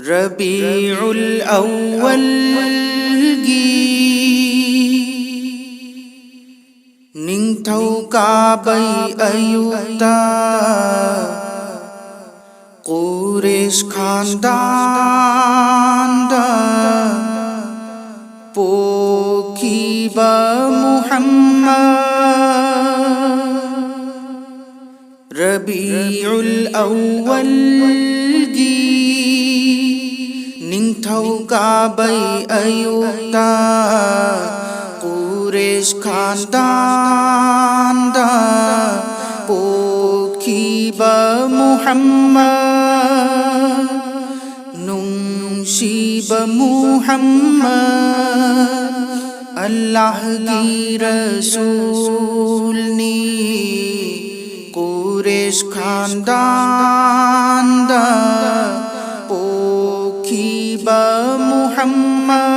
रबीउल अव्वल गी निंथौकाबै अयुक्ता कुरैश खानदानदा पोखिबा मुहम्मद रबीउल अव्वल गी निंथौकाबै अयुक्ता कुरैश खानदानदा पोखिबा मुहम्मद नुंशिबा मुहम्मद अल्लाह की रसूल नी कुरैश खानदानदा पोखिबा मुहम्मद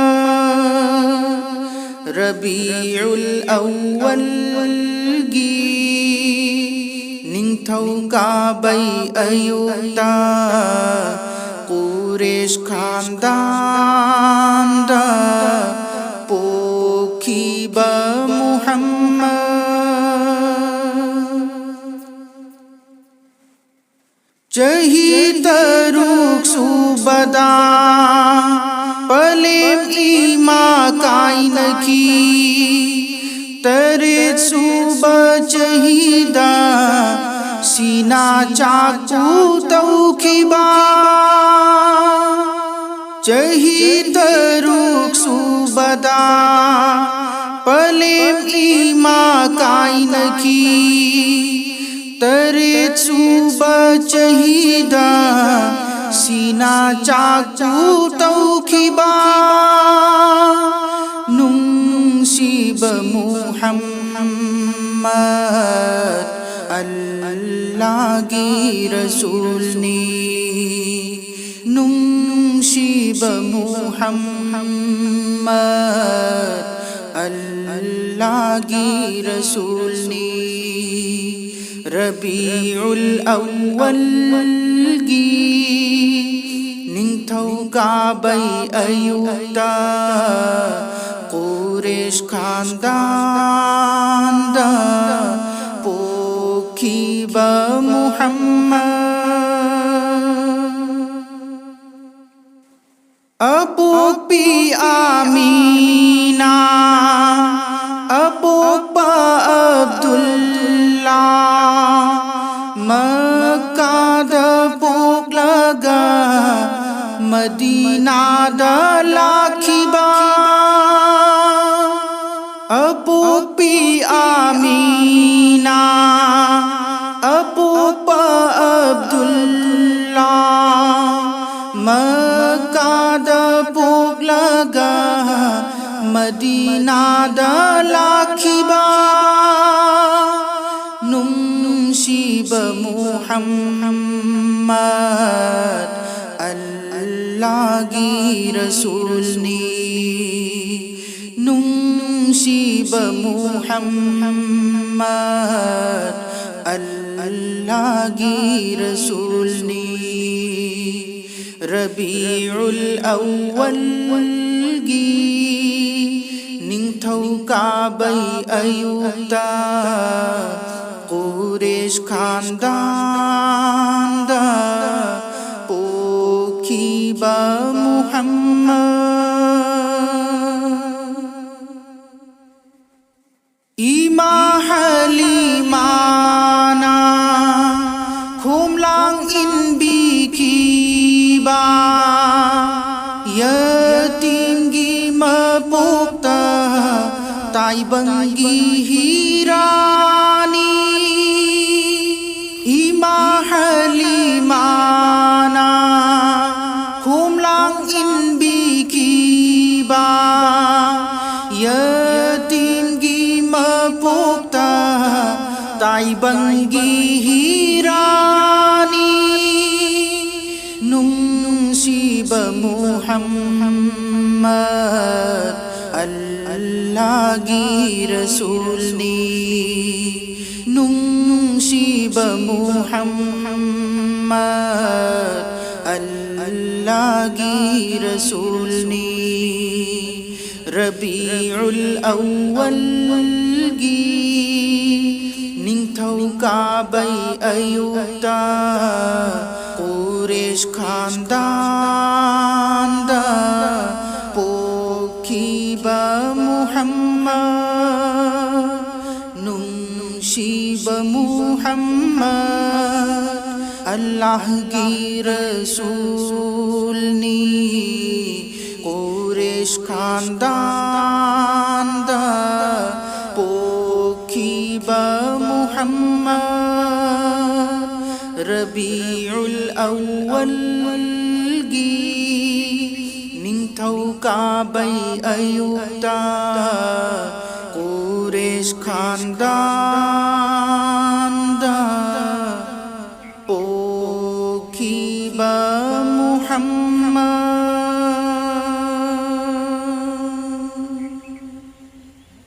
रबीउल अव्वल गी निंथौकाबै अयुक्ता कुरैश खानदानदा पोखिबा मुहम्मद जही तरुक सुबदा पलेम इमा काइन की तरे सुबह चहीदा सीना चाकू तौखिबा जही तरुक सुबदा पलेम इमा काइन की तरे सुबह चहीदा सीना चाकू तौखिबा नुंशिबा मुहम्मद अल्लाह की रसूल नी नुंशिबा मुहम्मद अल्लाह की रसूल नी रबीउल अव्वल गी निंथौकाबै अयुक्ता कुरैश खानदानदा पोखिबा मुहम्मद अपोक पी आमीना अपोक पा अब्दुल्ला मक्का दा पोक लगा मदीना दा लाखिबा अपोक पी आमीना अपोक पा अब्दुल्ला मक्का दा पोक लगा मदीना दा लाखिबा नुंशिबा मुहम्मद अल्लाह की रसूल नी नुंशिबा मुहम्मद अल्लाह की रसूल नी रबीउल अव्वल गी निंथौकाबै अयुक्ता कुरैश खानदानदा पोखिबा मुहम्मद इमा हलीमाना खुमलांग इन बिखिबा यतीम गी मपोक्ता ताइबंगी हीरानी इमा हलीमाना खुमलांग इन बिखिबा यतीम गी मपोक्ता ताइबंगी हीरानी नुंशिबा मुहम्मद अल्लाह की रसूल नी नुंशिबा मुहम्मद अल्लाह की रसूल ने रबीउल अव्वल गी निंथौकाबै अयुक्ता कुरैश खानदानदा पोखिबा मुहम्मद नुंशिबा मुहम्मद अल्लाह की रसूल ने कुरैश खानदानदा पोखिबा मुहम्मद रबीउल अव्वल गी निंथौकाबै अयुक्ता कुरैश खानदानदा पोखिबा मुहम्मद